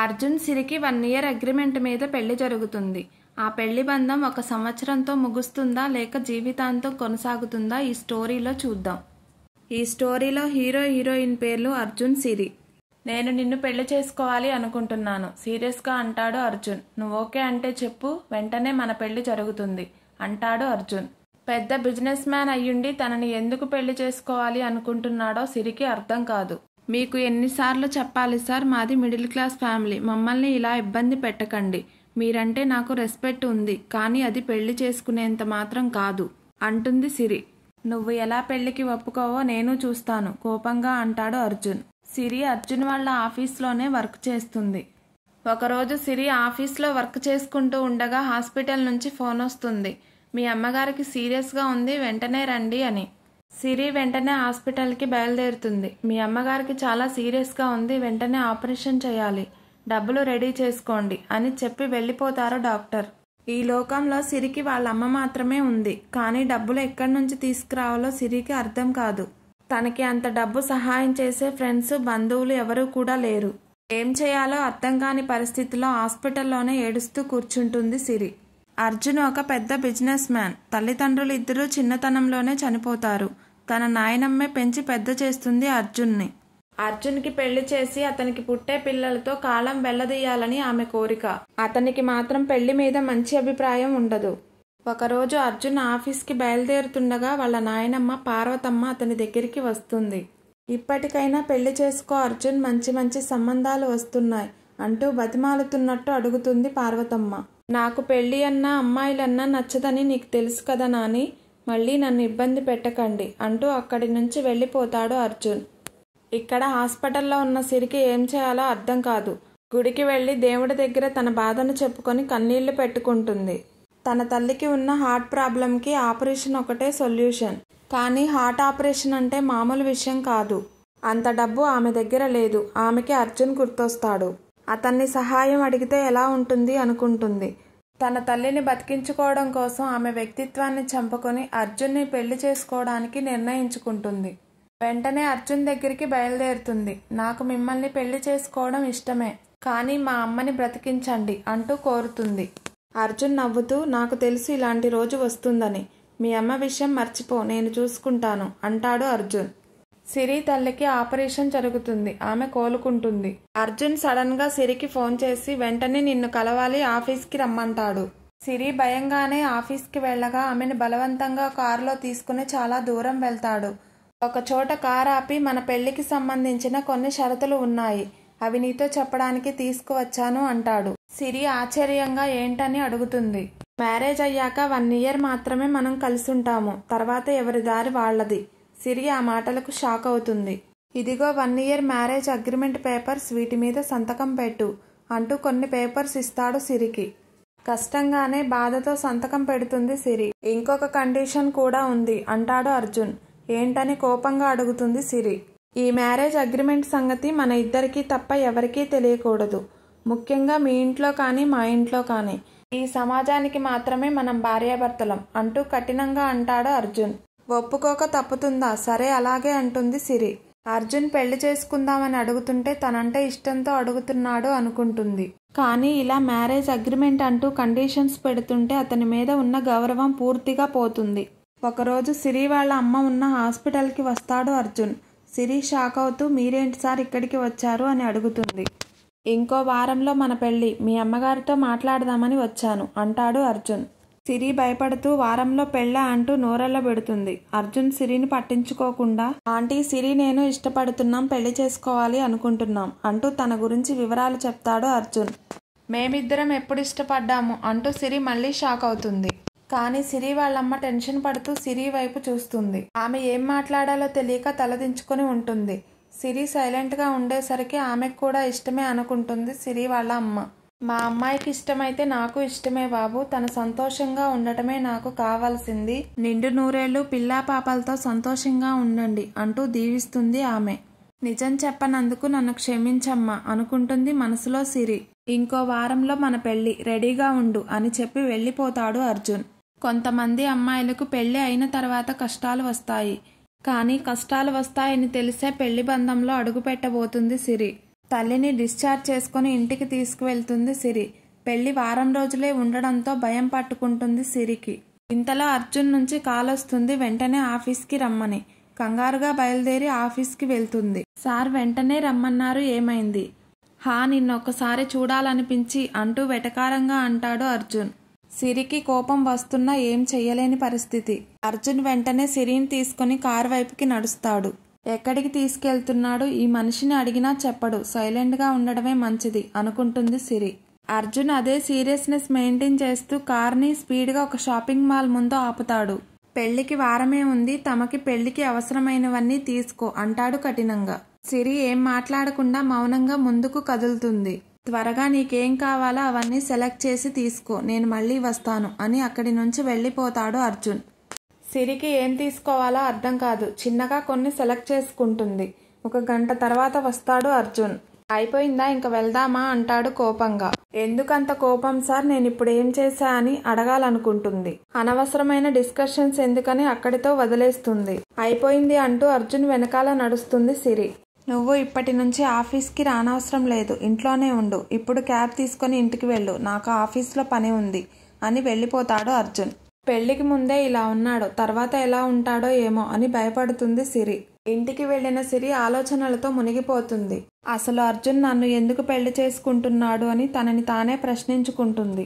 అర్జున్ సిరికి 1 year agreement మీద పెళ్లి జరుగుతుంది. ఆ పెళ్లి బంధం 1 సంవత్సరంతో ముగుస్తుందా లేక జీవితాంతం కొనసాగుతుందా ఈ స్టోరీలో చూద్దాం. ఈ స్టోరీలో హీరో హీరోయిన్ పేర్లు అర్జున్, సిరి. నేను నిన్ను పెళ్లి చేసుకోవాలి అనుకుంటున్నాను సీరియస్గా అంటాడు అర్జున్. నువ్వు ఓకే అంటే చెప్పు, వెంటనే మన పెళ్లి జరుగుతుంది అంటాడు అర్జున్. పెద్ద బిజినెస్ మ్యాన్ అయ్యుండి తనని ఎందుకు పెళ్లి చేసుకోవాలి అనుకుంటున్నాడో సిరికి అర్థం కాదు. మీకు ఎన్నిసార్లు చెప్పాలి సార్, మాది మిడిల్ క్లాస్ ఫ్యామిలీ, మమ్మల్ని ఇలా ఇబ్బంది పెట్టకండి. మీరంటే నాకు రెస్పెక్ట్ ఉంది, కానీ అది పెళ్లి చేసుకునేంత మాత్రం కాదు అంటుంది సిరి. నువ్వు ఎలా పెళ్లికి ఒప్పుకోవో నేను చూస్తాను కోపంగా అంటాడు అర్జున్. సిరి అర్జున్ వాళ్ళ ఆఫీస్లోనే వర్క్ చేస్తుంది. ఒకరోజు సిరి ఆఫీస్లో వర్క్ చేసుకుంటూ ఉండగా హాస్పిటల్ నుంచి ఫోన్ వస్తుంది. మీ అమ్మగారికి సీరియస్గా ఉంది, వెంటనే రండి అని. సిరి వెంటనే హాస్పిటల్కి బయలుదేరుతుంది. మీ అమ్మగారికి చాలా సీరియస్గా ఉంది, వెంటనే ఆపరేషన్ చేయాలి, డబ్బులు రెడీ చేసుకోండి అని చెప్పి వెళ్ళిపోతారు డాక్టర్. ఈ లోకంలో సిరికి వాళ్ళ అమ్మ మాత్రమే ఉంది, కానీ డబ్బులు ఎక్కడి నుంచి తీసుకురావాలో సిరికి అర్థం కాదు. తనకి అంత డబ్బు సహాయం చేసే ఫ్రెండ్స్, బంధువులు ఎవరూ కూడా లేరు. ఏం చేయాలో అర్థం కాని పరిస్థితిలో హాస్పిటల్లోనే ఏడుస్తూ కూర్చుంటుంది సిరి. అర్జున్ ఒక పెద్ద బిజినెస్ మ్యాన్. తల్లిదండ్రులు ఇద్దరూ చిన్నతనంలోనే చనిపోతారు. తన నాయనమ్మే పెంచి పెద్ద చేస్తుంది అర్జున్ని. అర్జున్కి పెళ్లి చేసి అతనికి పుట్టే పిల్లలతో కాలం వెళ్లదీయాలని ఆమె కోరిక. అతనికి మాత్రం పెళ్లి మీద మంచి అభిప్రాయం ఉండదు. ఒకరోజు అర్జున్ ఆఫీస్కి బయలుదేరుతుండగా వాళ్ళ నాయనమ్మ పార్వతమ్మ అతని దగ్గరికి వస్తుంది. ఇప్పటికైనా పెళ్లి చేసుకో అర్జున్, మంచి మంచి సంబంధాలు వస్తున్నాయి అంటూ బతిమాలుతున్నట్టు అడుగుతుంది పార్వతమ్మ. నాకు పెళ్లి అన్నా అమ్మాయిలన్నా నచ్చదని నీకు తెలుసు కదా నాని, మళ్ళీ నన్ను ఇబ్బంది పెట్టకండి అంటూ అక్కడి నుంచి వెళ్ళిపోతాడు అర్జున్. ఇక్కడ హాస్పిటల్లో ఉన్న సిరికి ఏం చేయాలో అర్థం కాదు. గుడికి వెళ్లి దేవుడి దగ్గర తన బాధను చెప్పుకొని కన్నీళ్లు పెట్టుకుంటుంది. తన తల్లికి ఉన్న హార్ట్ ప్రాబ్లంకి ఆపరేషన్ ఒకటే సొల్యూషన్. కానీ హార్ట్ ఆపరేషన్ అంటే మామూలు విషయం కాదు. అంత డబ్బు ఆమె దగ్గర లేదు. ఆమెకి అర్జున్ గుర్తొస్తాడు. అతన్ని సహాయం అడిగితే ఎలా ఉంటుంది అనుకుంటుంది. తన తల్లిని బతికించుకోవడం కోసం ఆమె వ్యక్తిత్వాన్ని చంపుకొని అర్జున్ని పెళ్లి చేసుకోవడానికి నిర్ణయించుకుంటుంది. వెంటనే అర్జున్ దగ్గరికి బయలుదేరుతుంది. నాకు మిమ్మల్ని పెళ్లి చేసుకోవడం ఇష్టమే, కానీ మా అమ్మని బ్రతికించండి అంటూ కోరుతుంది. అర్జున్ నవ్వుతూ, నాకు తెలుసు ఇలాంటి రోజు వస్తుందని, మీ అమ్మ విషయం మర్చిపో, నేను చూసుకుంటాను అంటాడు అర్జున్. సిరి తల్లికి ఆపరేషన్ జరుగుతుంది. ఆమె కోలుకుంటుంది. అర్జున్ సడన్ గా సిరికి ఫోన్ చేసి వెంటనే నిన్ను కలవాలి, ఆఫీస్కి రమ్మంటాడు. సిరి భయంగానే ఆఫీస్కి వెళ్ళగా ఆమెను బలవంతంగా కారులో తీసుకుని చాలా దూరం వెళ్తాడు. ఒక చోట కారు ఆపి, మన పెళ్లికి సంబంధించిన కొన్ని షరతులు ఉన్నాయి, అవి నీతో చెప్పడానికి తీసుకువచ్చాను అంటాడు. సిరి ఆశ్చర్యంగా ఏంటని అడుగుతుంది. మ్యారేజ్ అయ్యాక 1 ఇయర్ మాత్రమే మనం కలిసుంటాము, తర్వాత ఎవరి దారి వాళ్లది. సిరి ఆ మాటలకు షాక్ అవుతుంది. ఇదిగో 1 ఇయర్ మ్యారేజ్ అగ్రిమెంట్ పేపర్స్, వీటి మీద సంతకం పెట్టు అంటూ కొన్ని పేపర్స్ ఇస్తాడు సిరికి. కష్టంగానే బాధతో సంతకం పెడుతుంది సిరి. ఇంకొక కండిషన్ కూడా ఉంది అంటాడు అర్జున్. ఏంటని కోపంగా అడుగుతుంది సిరి. ఈ మ్యారేజ్ అగ్రిమెంట్ సంగతి మన ఇద్దరికీ తప్ప ఎవరికీ తెలియకూడదు, ముఖ్యంగా మీ ఇంట్లో కానీ మా ఇంట్లో కానీ. ఈ సమాజానికి మాత్రమే మనం భార్యాభర్తలం అంటూ కఠినంగా అంటాడు అర్జున్. ఒప్పుకోక తప్పుతుందా, సరే అలాగే అంటుంది సిరి. అర్జున్ పెళ్లి చేసుకుందామని అడుగుతుంటే తనంటే ఇష్టంతో అడుగుతున్నాడు అనుకుంటుంది. కానీ ఇలా మ్యారేజ్ అగ్రిమెంట్ అంటూ కండిషన్స్ పెడుతుంటే అతని మీద ఉన్న గౌరవం పూర్తిగా పోతుంది. ఒకరోజు సిరి వాళ్ళ అమ్మ ఉన్న హాస్పిటల్కి వస్తాడు అర్జున్. సిరి షాక్ అవుతూ, మీరేంటి సార్ ఇక్కడికి వచ్చారు అని అడుగుతుంది. ఇంకో వారంలో మన పెళ్లి, మీ అమ్మగారితో మాట్లాడదామని వచ్చాను అంటాడు అర్జున్. సిరి భయపడుతూ, వారంలో పెళ్ళా అంటూ నోరెళ్ళబెడుతుంది. అర్జున్ సిరిని పట్టించుకోకుండా, ఆంటీ సిరి నేను ఇష్టపడుతున్నాం, పెళ్లి చేసుకోవాలి అనుకుంటున్నాం అంటూ తన గురించి వివరాలు చెప్తాడు అర్జున్. మేమిద్దరం ఎప్పుడు ఇష్టపడ్డాము అంటూ సిరి మళ్ళీ షాక్ అవుతుంది. కానీ సిరి వాళ్ళమ్మ టెన్షన్ పడుతూ సిరి వైపు చూస్తుంది. ఆమె ఏం మాట్లాడాలో తెలియక తలదించుకుని ఉంటుంది. సిరి సైలెంట్గా ఉండేసరికి ఆమెకు కూడా ఇష్టమే అనుకుంటుంది సిరి వాళ్ళ అమ్మ. మా అమ్మాయికి ఇష్టమైతే నాకు ఇష్టమే బాబు, తను సంతోషంగా ఉండటమే నాకు కావాల్సింది, నిండు నూరేళ్లు పిల్లా పాపలతో సంతోషంగా ఉండండి అంటూ దీవిస్తుంది ఆమె. నిజం చెప్పనందుకు నన్ను క్షమించమ్మా అనుకుంటుంది మనసులో సిరి. ఇంకో వారంలో మన పెళ్లి, రెడీగా ఉండు అని చెప్పి వెళ్ళిపోతాడు అర్జున్. కొంతమంది అమ్మాయిలకు పెళ్లి అయిన తర్వాత కష్టాలు వస్తాయి, కానీ కష్టాలు వస్తాయని తెలిసే పెళ్లి బంధంలో అడుగుపెట్టబోతుంది సిరి. తల్లిని డిశ్చార్జ్ చేసుకుని ఇంటికి తీసుకువెళ్తుంది సిరి. పెళ్లి వారం రోజులే ఉండడంతో భయం పట్టుకుంటుంది సిరికి. ఇంతలో అర్జున్ నుంచి కాల్ వస్తుంది వెంటనే ఆఫీస్కి రమ్మని. కంగారుగా బయలుదేరి ఆఫీస్కి వెళ్తుంది. సార్ వెంటనే రమ్మన్నారు, ఏమైంది? నిన్నొక్కసారి చూడాలనిపించి అంటూ వెటకారంగా అంటాడు అర్జున్. సిరికి కోపం వస్తున్నా ఏం చెయ్యలేని పరిస్థితి. అర్జున్ వెంటనే సిరిని తీసుకుని కారు వైపుకి నడుస్తాడు. ఎక్కడికి తీసుకెళ్తున్నాడు? ఈ మనిషిని అడిగినా చెప్పడు, సైలెంట్ గా ఉండడమే మంచిది అనుకుంటుంది సిరి. అర్జున్ అదే సీరియస్నెస్ మెయింటైన్ చేస్తూ కార్ని స్పీడ్ గా ఒక షాపింగ్ మాల్ ముందు ఆపుతాడు. పెళ్లికి వారమే ఉంది, తమకి పెళ్లికి అవసరమైనవన్నీ తీసుకో అంటాడు కఠినంగా. సిరి ఏం మాట్లాడకుండా మౌనంగా ముందుకు కదులుతుంది. త్వరగా నీకేం కావాలో అవన్నీ సెలెక్ట్ చేసి తీసుకో, నేను మళ్ళీ వస్తాను అని అక్కడి నుంచి వెళ్లిపోతాడు అర్జున్. సిరికి ఏం తీసుకోవాలో అర్థం కాదు. చిన్నగా కొన్ని సెలెక్ట్ చేసుకుంటుంది. 1 గంట తర్వాత వస్తాడు అర్జున్. అయిపోయిందా, ఇంక వెళ్దామా అంటాడు కోపంగా. ఎందుకంత కోపం సార్, నేను ఇప్పుడు ఏం చేశా అని అడగాలనుకుంటుంది. అనవసరమైన డిస్కషన్స్ ఎందుకని అక్కడితో వదిలేస్తుంది. అయిపోయింది అంటూ అర్జున్ వెనకాల నడుస్తుంది సిరి. నువ్వు ఇప్పటి నుంచి ఆఫీస్కి రానవసరం లేదు, ఇంట్లోనే ఉండు. ఇప్పుడు క్యాబ్ తీసుకుని ఇంటికి వెళ్ళు, నాకు ఆఫీస్లో పని ఉంది అని వెళ్ళిపోతాడు అర్జున్. పెళ్లికి ముందే ఇలా ఉన్నాడు, తర్వాత ఎలా ఉంటాడో ఏమో అని భయపడుతుంది సిరి. ఇంటికి వెళ్లిన సిరి ఆలోచనలతో మునిగిపోతుంది. అసలు అర్జున్ నన్ను ఎందుకు పెళ్లి చేసుకుంటున్నాడు అని తనని తానే ప్రశ్నించుకుంటుంది.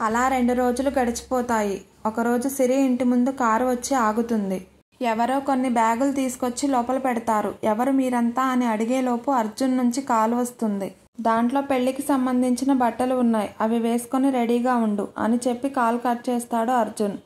అలా 2 రోజులు గడిచిపోతాయి. ఒకరోజు సిరి ఇంటి ముందు కారు వచ్చి ఆగుతుంది. ఎవరో కొన్ని బ్యాగులు తీసుకొచ్చి లోపల పెడతారు. ఎవరు మీరంతా అని అడిగేలోపు అర్జున్ నుంచి కాల్ వస్తుంది. దాంట్లో పెళ్లికి సంబంధించిన బట్టలు ఉన్నాయి, అవి వేసుకొని రెడీగా ఉండు అని చెప్పి కాల్ కట్ చేస్తాడు అర్జున్.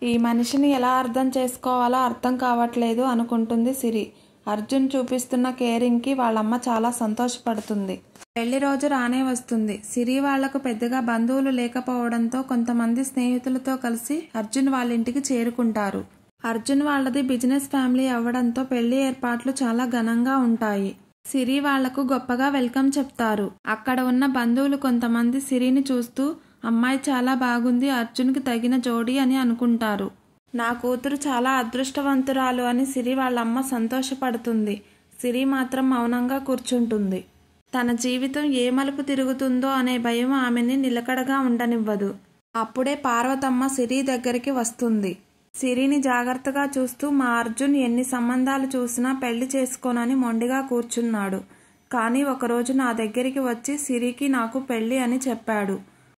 ఈ మనిషిని ఎలా అర్థం చేసుకోవాలో అర్థం కావట్లేదు అనుకుంటుంది సిరి. అర్జున్ చూపిస్తున్న కేరింగ్కి వాళ్ళమ్మ చాలా సంతోషపడుతుంది. పెళ్లి రోజు రానే వస్తుంది. సిరి వాళ్లకు పెద్దగా బంధువులు లేకపోవడంతో కొంతమంది స్నేహితులతో కలిసి అర్జున్ వాళ్ళ ఇంటికి చేరుకుంటారు. అర్జున్ వాళ్ళది బిజినెస్ ఫ్యామిలీ అవ్వడంతో పెళ్లి ఏర్పాట్లు చాలా ఘనంగా ఉంటాయి. సిరి వాళ్లకు గొప్పగా వెల్కమ్ చెప్తారు. అక్కడ ఉన్న బంధువులు కొంతమంది సిరిని చూస్తూ అమ్మాయి చాలా బాగుంది, అర్జున్కి తగిన జోడీ అని అనుకుంటారు. నా కూతురు చాలా అదృష్టవంతురాలు అని సిరి వాళ్ళమ్మ సంతోషపడుతుంది. సిరి మాత్రం మౌనంగా కూర్చుంటుంది. తన జీవితం ఏ మలుపు తిరుగుతుందో అనే భయం ఆమెని నిలకడగా ఉండనివ్వదు. అప్పుడే పార్వతమ్మ సిరి దగ్గరికి వస్తుంది. సిరిని జాగ్రత్తగా చూస్తూ మా అర్జున్ ఎన్ని సంబంధాలు చూసినా పెళ్లి చేసుకోనని మొండిగా కూర్చున్నాడు. కానీ ఒకరోజు నా దగ్గరికి వచ్చి సిరికి నాకు పెళ్లి అని చెప్పాడు.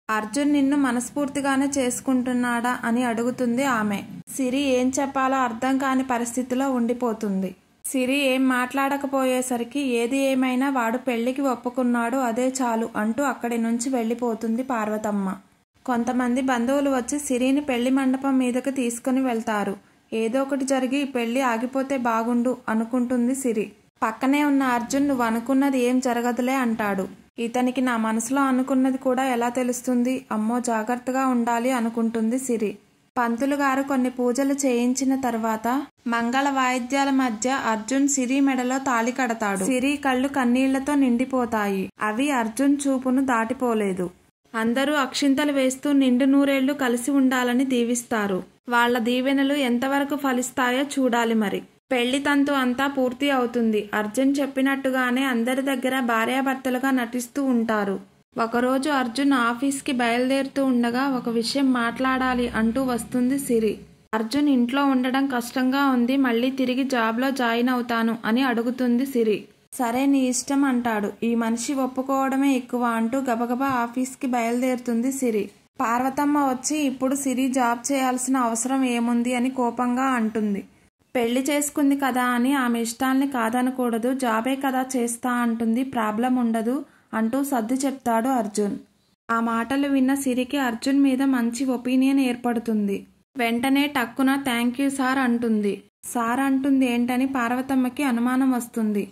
అర్జున్ నిన్ను మనస్ఫూర్తిగానే చేసుకుంటున్నాడా అని అడుగుతుంది ఆమె. సిరి ఏం చెప్పాలో అర్థం కాని పరిస్థితిలో ఉండిపోతుంది. సిరి ఏం మాట్లాడకపోయేసరికి ఏది ఏమైనా వాడు పెళ్లికి ఒప్పుకున్నాడు, అదే చాలు అంటూ అక్కడి నుంచి వెళ్లిపోతుంది పార్వతమ్మ. కొంతమంది బంధువులు వచ్చి సిరిని పెళ్లి మండపం మీదకి తీసుకుని వెళ్తారు. ఏదో ఒకటి జరిగి ఈ పెళ్లి ఆగిపోతే బాగుండు అనుకుంటుంది సిరి. పక్కనే ఉన్న అర్జున్ నువ్వు అనుకున్నది ఏం జరగదులే అంటాడు. ఇతనికి నా మనసులో అనుకున్నది కూడా ఎలా తెలుస్తుంది? అమ్మో జాగ్రత్తగా ఉండాలి అనుకుంటుంది సిరి. పంతులు గారు కొన్ని పూజలు చేయించిన తర్వాత మంగళ వాయిద్యాల మధ్య అర్జున్ సిరి మెడలో తాళి కడతాడు. సిరి కళ్ళు కన్నీళ్లతో నిండిపోతాయి. అవి అర్జున్ చూపును దాటిపోలేదు. అందరూ అక్షింతలు వేస్తూ నిండు నూరేళ్లు కలిసి ఉండాలని దీవిస్తారు. వాళ్ల దీవెనలు ఎంతవరకు ఫలిస్తాయో చూడాలి మరి. పెళ్లి తంతు అంతా పూర్తి అవుతుంది. అర్జున్ చెప్పినట్టుగానే అందరి దగ్గర భార్యాభర్తలుగా నటిస్తూ ఉంటారు. ఒకరోజు అర్జున్ ఆఫీస్కి బయలుదేరుతూ ఉండగా ఒక విషయం మాట్లాడాలి అంటూ వస్తుంది సిరి. అర్జున్ ఇంట్లో ఉండడం కష్టంగా ఉంది, మళ్ళీ తిరిగి జాబ్లో జాయిన్ అవుతాను అని అడుగుతుంది సిరి. సరే నీ ఇష్టం అంటాడు. ఈ మనిషి ఒప్పుకోవడమే ఎక్కువ అంటూ గబగబా ఆఫీస్కి బయలుదేరుతుంది సిరి. పార్వతమ్మ వచ్చి ఇప్పుడు సిరి జాబ్ చేయాల్సిన అవసరం ఏముంది అని కోపంగా అంటుంది. పెళ్లి చేసుకుంది కదా అని ఆమె ఇష్టాల్ని కాదనకూడదు, జాబే కదా చేస్తా అంటుంది, ప్రాబ్లం ఉండదు అంటూ సర్ది చెప్తాడు అర్జున్. ఆ మాటలు విన్న సిరికి అర్జున్ మీద మంచి ఒపీనియన్ ఏర్పడుతుంది. వెంటనే టక్కున థ్యాంక్ యూ సార్ అంటుంది. సార్ అంటుంది ఏంటని పార్వతమ్మకి అనుమానం వస్తుంది.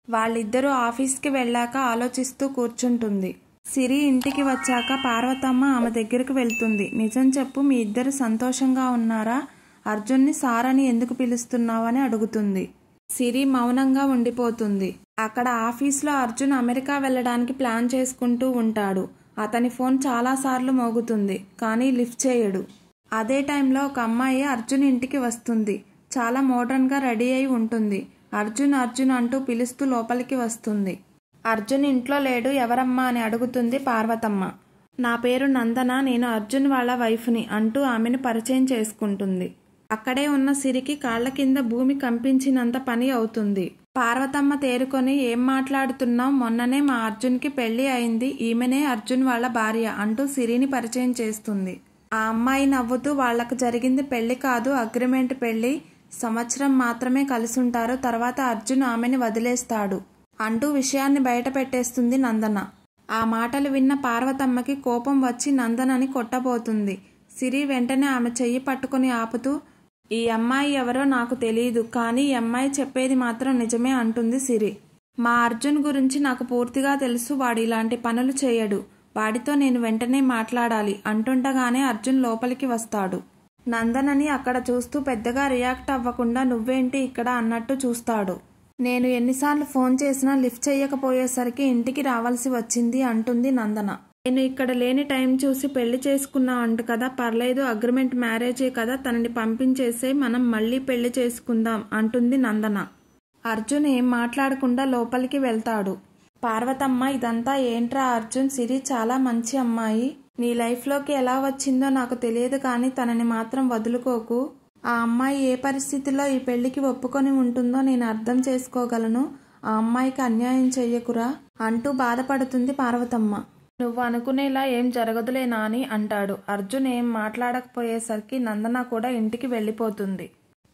వాళ్ళిద్దరూ ఆఫీస్కి వెళ్ళాక ఆలోచిస్తూ కూర్చుంటుంది. సిరి ఇంటికి వచ్చాక పార్వతమ్మ ఆమె దగ్గరకు వెళ్తుంది. నిజం చెప్పు, మీ ఇద్దరు సంతోషంగా ఉన్నారా? అర్జున్ని సార్ అని ఎందుకు పిలుస్తున్నావని అడుగుతుంది. సిరి మౌనంగా ఉండిపోతుంది. అక్కడ ఆఫీస్లో అర్జున్ అమెరికా వెళ్ళడానికి ప్లాన్ చేసుకుంటూ ఉంటాడు. అతని ఫోన్ చాలాసార్లు మోగుతుంది, కానీ లిఫ్ట్ చేయడు. అదే టైంలో ఒక అమ్మాయి అర్జున్ ఇంటికి వస్తుంది. చాలా మోడర్న్గా రెడీ అయి ఉంటుంది. అర్జున్ అర్జున్ అంటూ పిలుస్తూ లోపలికి వస్తుంది. అర్జున్ ఇంట్లో లేడు, ఎవరమ్మా అని అడుగుతుంది పార్వతమ్మ. నా పేరు నందన, నేను అర్జున్ వాళ్ళ వైఫ్ని అంటూ ఆమెను పరిచయం చేసుకుంటుంది. అక్కడే ఉన్న సిరికి కాళ్ల కింద భూమి కంపించినంత పని అవుతుంది. పార్వతమ్మ తేరుకొని, ఏం మాట్లాడుతున్నావు, మొన్ననే మా అర్జున్కి పెళ్లి అయింది, ఈమెనే అర్జున్ వాళ్ళ భార్య అంటూ సిరిని పరిచయం చేస్తుంది. ఆ అమ్మాయి నవ్వుతూ, వాళ్లకు జరిగింది పెళ్లి కాదు, అగ్రిమెంట్ పెళ్లి, సంవత్సరం మాత్రమే కలిసుంటారు, తర్వాత అర్జున్ ఆమెని వదిలేస్తాడు అంటూ విషయాన్ని బయట పెట్టేస్తుంది నందన. ఆ మాటలు విన్న పార్వతమ్మకి కోపం వచ్చి నందనని కొట్టబోతుంది. సిరి వెంటనే ఆమె చెయ్యి పట్టుకుని ఆపుతూ, ఈ అమ్మాయి ఎవరో నాకు తెలీదు, కానీ ఈ అమ్మాయి చెప్పేది మాత్రం నిజమే అంటుంది సిరి. మా అర్జున్ గురించి నాకు పూర్తిగా తెలుసు, వాడు ఇలాంటి పనులు చేయడు, వాడితో నేను వెంటనే మాట్లాడాలి అంటుండగానే అర్జున్ లోపలికి వస్తాడు. నందనని అక్కడ చూస్తూ పెద్దగా రియాక్ట్ అవ్వకుండా, నువ్వేంటి ఇక్కడ అన్నట్టు చూస్తాడు. నేను ఎన్నిసార్లు ఫోన్ చేసినా లిఫ్ట్ చెయ్యకపోయేసరికి ఇంటికి రావాల్సి వచ్చింది అంటుంది నందన. నేను ఇక్కడ లేని టైం చూసి పెళ్లి చేసుకున్నా అంటు కదా, పర్లేదు, అగ్రిమెంట్ మ్యారేజే కదా, తనని పంపించేసే, మనం మళ్ళీ పెళ్లి చేసుకుందాం అంటుంది నందన. అర్జున్ ఏం మాట్లాడకుండా లోపలికి వెళ్తాడు. పార్వతమ్మ, ఇదంతా ఏంట్రా అర్జున్, సిరి చాలా మంచి అమ్మాయి, నీ లైఫ్లోకి ఎలా వచ్చిందో నాకు తెలియదు, కానీ తనని మాత్రం వదులుకోకు. ఆ అమ్మాయి ఏ పరిస్థితిలో ఈ పెళ్లికి ఒప్పుకొని ఉంటుందో నేను అర్థం చేసుకోగలను, ఆ అమ్మాయికి అన్యాయం చెయ్యకురా అంటూ బాధపడుతుంది పార్వతమ్మ. నువ్వు అనుకునేలా ఏం జరగదులే నాని అంటాడు. అర్జున్ ఏం మాట్లాడకపోయేసరికి నందన కూడా ఇంటికి వెళ్ళిపోతుంది.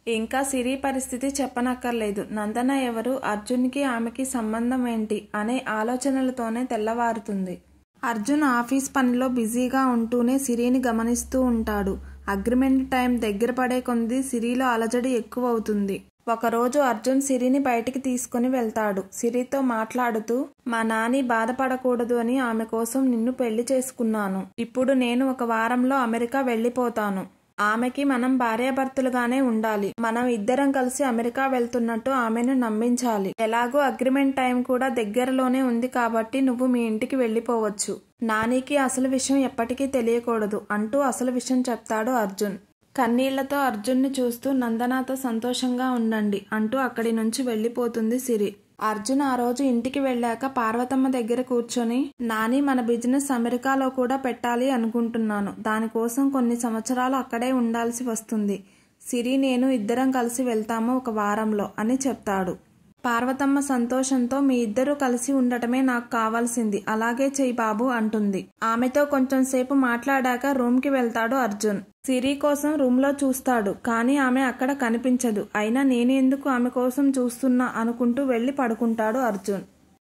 ఇంకా సిరి పరిస్థితి చెప్పనక్కర్లేదు. నందన ఎవరు, అర్జున్కి ఆమెకి సంబంధం ఏంటి అనే ఆలోచనలతోనే తెల్లవారుతుంది. అర్జున్ ఆఫీస్ పనిలో బిజీగా ఉంటూనే సిరిని గమనిస్తూ ఉంటాడు. అగ్రిమెంట్ టైం దగ్గర పడే కొద్దీ సిరిలో అలజడి ఎక్కువ అవుతుంది. ఒకరోజు అర్జున్ సిరిని బయటికి తీసుకుని వెళ్తాడు. సిరితో మాట్లాడుతూ, మా నాని బాధపడకూడదు అని ఆమె కోసం నిన్ను పెళ్లి చేసుకున్నాను. ఇప్పుడు నేను ఒక వారంలో అమెరికా వెళ్లిపోతాను. ఆమెకి మనం భార్యాభర్తలుగానే ఉండాలి. మనం ఇద్దరం కలిసి అమెరికా వెళ్తున్నట్టు ఆమెను నమ్మించాలి. ఎలాగో అగ్రిమెంట్ టైం కూడా దగ్గరలోనే ఉంది కాబట్టి నువ్వు మీ ఇంటికి వెళ్లిపోవచ్చు. నానికి అసలు విషయం ఎప్పటికీ తెలియకూడదు అంటూ అసలు విషయం చెప్తాడు అర్జున్. కన్నీళ్లతో అర్జున్ని చూస్తూ, నందనతో సంతోషంగా ఉండండి అంటూ అక్కడి నుంచి వెళ్లిపోతుంది సిరి. అర్జున్ ఆ రోజు ఇంటికి వెళ్ళాక పార్వతమ్మ దగ్గర కూర్చొని, నాని, మన బిజినెస్ అమెరికాలో కూడా పెట్టాలి అనుకుంటున్నాను. దానికోసం కొన్ని సంవత్సరాలు అక్కడే ఉండాల్సి వస్తుంది. సిరి, నేను ఇద్దరం కలిసి వెళ్తాము ఒక వారంలో అని చెప్తాడు. పార్వతమ్మ సంతోషంతో, మీ ఇద్దరూ కలిసి ఉండటమే నాకు కావాల్సింది, అలాగే చెయ్యి బాబు అంటుంది. ఆమెతో కొంచెం సేపు మాట్లాడాక రూమ్కి వెళ్తాడు అర్జున్. సిరి కోసం రూమ్లో చూస్తాడు, కానీ ఆమె అక్కడ కనిపించదు. అయినా నేనెందుకు ఆమె కోసం చూస్తున్నా అనుకుంటూ వెళ్లి పడుకుంటాడు అర్జున్.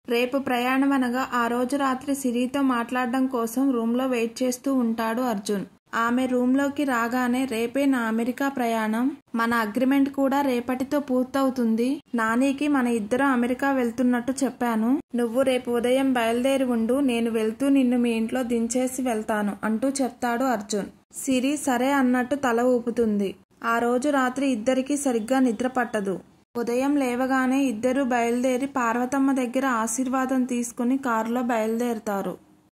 రేపు ప్రయాణం అనగా ఆ రోజు రాత్రి సిరితో మాట్లాడడం కోసం రూమ్లో వెయిట్ చేస్తూ ఉంటాడు అర్జున్. ఆమె రూమ్లోకి రాగానే, రేపే నా అమెరికా ప్రయాణం, మన అగ్రిమెంట్ కూడా రేపటితో పూర్తవుతుంది. నానికి మన ఇద్దరం అమెరికా వెళ్తున్నట్టు చెప్పాను. నువ్వు రేపు ఉదయం బయలుదేరి ఉండు, నేను వెళ్తూ నిన్ను మీ ఇంట్లో దించేసి వెళ్తాను అంటూ చెప్తాడు అర్జున్. సిరి సరే అన్నట్టు తల ఊపుతుంది. ఆ రోజు రాత్రి ఇద్దరికీ సరిగ్గా నిద్ర పట్టదు. ఉదయం లేవగానే ఇద్దరూ బయలుదేరి పార్వతమ్మ దగ్గర ఆశీర్వాదం తీసుకుని కారులో బయలుదేరుతారు.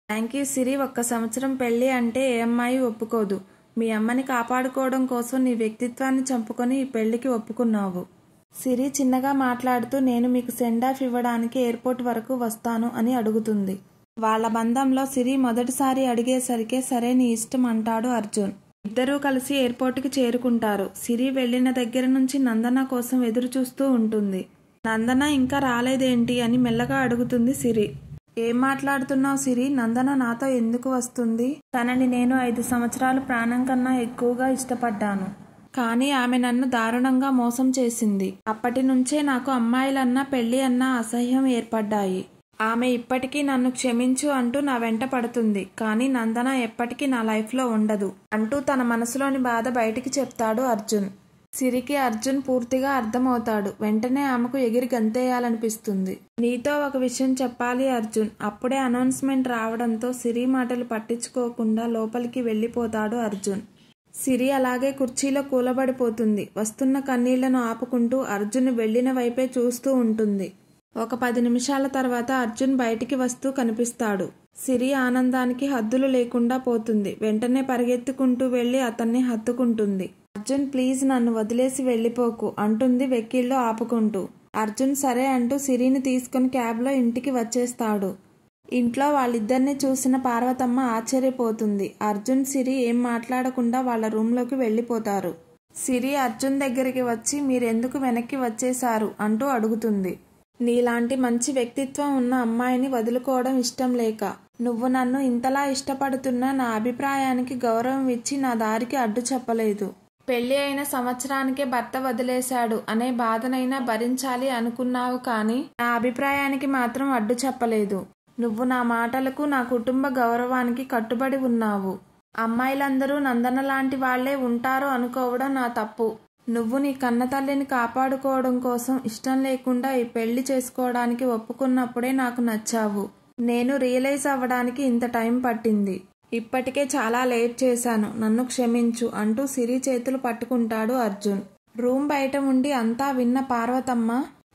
థ్యాంక్ యూ సిరి, ఒక్క సంవత్సరం పెళ్లి అంటే ఏ అమ్మాయి ఒప్పుకోదు. మీ అమ్మని కాపాడుకోవడం కోసం నీ వ్యక్తిత్వాన్ని చంపుకొని ఈ పెళ్లికి ఒప్పుకున్నావు. సిరి చిన్నగా మాట్లాడుతూ, నేను మీకు సెండ్ ఆఫ్ ఇవ్వడానికి ఎయిర్పోర్ట్ వరకు వస్తాను అని అడుగుతుంది. వాళ్ల బంధంలో సిరి మొదటిసారి అడిగేసరికే సరే నీ ఇష్టం అంటాడు అర్జున్. ఇద్దరూ కలిసి ఎయిర్పోర్ట్కి చేరుకుంటారు. సిరి వెళ్లిన దగ్గర నుంచి నందన కోసం ఎదురు చూస్తూ ఉంటుంది. నందన ఇంకా రాలేదేంటి అని మెల్లగా అడుగుతుంది సిరి. ఏం మాట్లాడుతున్నావు సిరి, నందన నాతో ఎందుకు వస్తుంది? తనని నేను 5 సంవత్సరాలు ప్రాణం కన్నా ఎక్కువగా ఇష్టపడ్డాను, కానీ ఆమె నన్ను దారుణంగా మోసం చేసింది. అప్పటి నుంచే నాకు అమ్మాయిలన్నా పెళ్లి అన్నా అసహ్యం ఏర్పడ్డాయి. ఆమె ఇప్పటికీ నన్ను క్షమించు అంటూ నా వెంట పడుతుంది, కానీ నందన ఎప్పటికీ నా లైఫ్లో ఉండదు అంటూ తన మనసులోని బాధ బయటికి చెప్తాడు అర్జున్. సిరికి అర్జున్ పూర్తిగా అర్థమవుతాడు. వెంటనే ఆమెకు ఎగిరి గంతేయాలనిపిస్తుంది. నీతో ఒక విషయం చెప్పాలి అర్జున్. అప్పుడే అనౌన్స్మెంట్ రావడంతో సిరి మాటలు పట్టించుకోకుండా లోపలికి వెళ్లిపోతాడు అర్జున్. సిరి అలాగే కుర్చీలో కూలబడిపోతుంది. వస్తున్న కన్నీళ్లను ఆపుకుంటూ అర్జున్ వెళ్లిన వైపే చూస్తూ ఉంటుంది. ఒక 10 నిమిషాల తర్వాత అర్జున్ బయటికి వస్తూ కనిపిస్తాడు. సిరి ఆనందానికి హద్దులు లేకుండా పోతుంది. వెంటనే పరిగెత్తుకుంటూ వెళ్లి అతన్ని హత్తుకుంటుంది. అర్జున్, ప్లీజ్ నన్ను వదిలేసి వెళ్లిపోకు అంటుంది వెక్కిళ్ళు ఆపుకుంటూ. అర్జున్ సరే అంటూ సిరిని తీసుకుని క్యాబ్లో ఇంటికి వచ్చేస్తాడు. ఇంట్లో వాళ్ళిద్దరిని చూసిన పార్వతమ్మ ఆశ్చర్యపోతుంది. అర్జున్, సిరి ఏం మాట్లాడకుండా వాళ్ళ రూంలోకి వెళ్ళిపోతారు. సిరి అర్జున్ దగ్గరికి వచ్చి మీరెందుకు వెనక్కి వచ్చేశారు అంటూ అడుగుతుంది. నీలాంటి మంచి వ్యక్తిత్వం ఉన్న అమ్మాయిని వదులుకోవడం ఇష్టం లేక, నువ్వు నన్ను ఇంతలా ఇష్టపడుతున్నా నా అభిప్రాయానికి గౌరవం ఇచ్చి నా దారికి అడ్డు చెప్పలేదు. పెళ్లి అయిన సంవత్సరానికే భర్త వదిలేశాడు అనే బాధనైనా భరించాలి అనుకున్నావు, కానీ నా అభిప్రాయానికి మాత్రం అడ్డు చెప్పలేదు. నువ్వు నా మాటలకు, నా కుటుంబ గౌరవానికి కట్టుబడి ఉన్నావు. అమ్మాయిలందరూ నందన లాంటి వాళ్లే ఉంటారు అనుకోవడం నా తప్పు. నువ్వు నీ కన్నతల్లిని కాపాడుకోవడం కోసం ఇష్టం లేకుండా ఈ పెళ్లి చేసుకోవడానికి ఒప్పుకున్నప్పుడే నాకు నచ్చావు. నేను రియలైజ్ అవ్వడానికి ఇంత టైం పట్టింది. ఇప్పటికే చాలా లేట్ చేశాను, నన్ను క్షమించు అంటూ సిరి చేతులు పట్టుకుంటాడు అర్జున్. రూమ్ బయట ఉండి అంతా విన్న పార్వతమ్మ,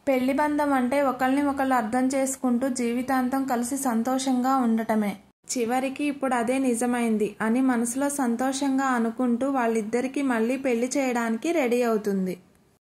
పెళ్లి బంధం అంటే ఒకళ్ళని ఒకళ్ళు అర్థం చేసుకుంటూ జీవితాంతం కలిసి సంతోషంగా ఉండటమే. చివరికి ఇప్పుడు అదే నిజమైంది అని మనసులో సంతోషంగా అనుకుంటూ వాళ్ళిద్దరికీ మళ్ళీ పెళ్లి చేయడానికి రెడీ అవుతుంది.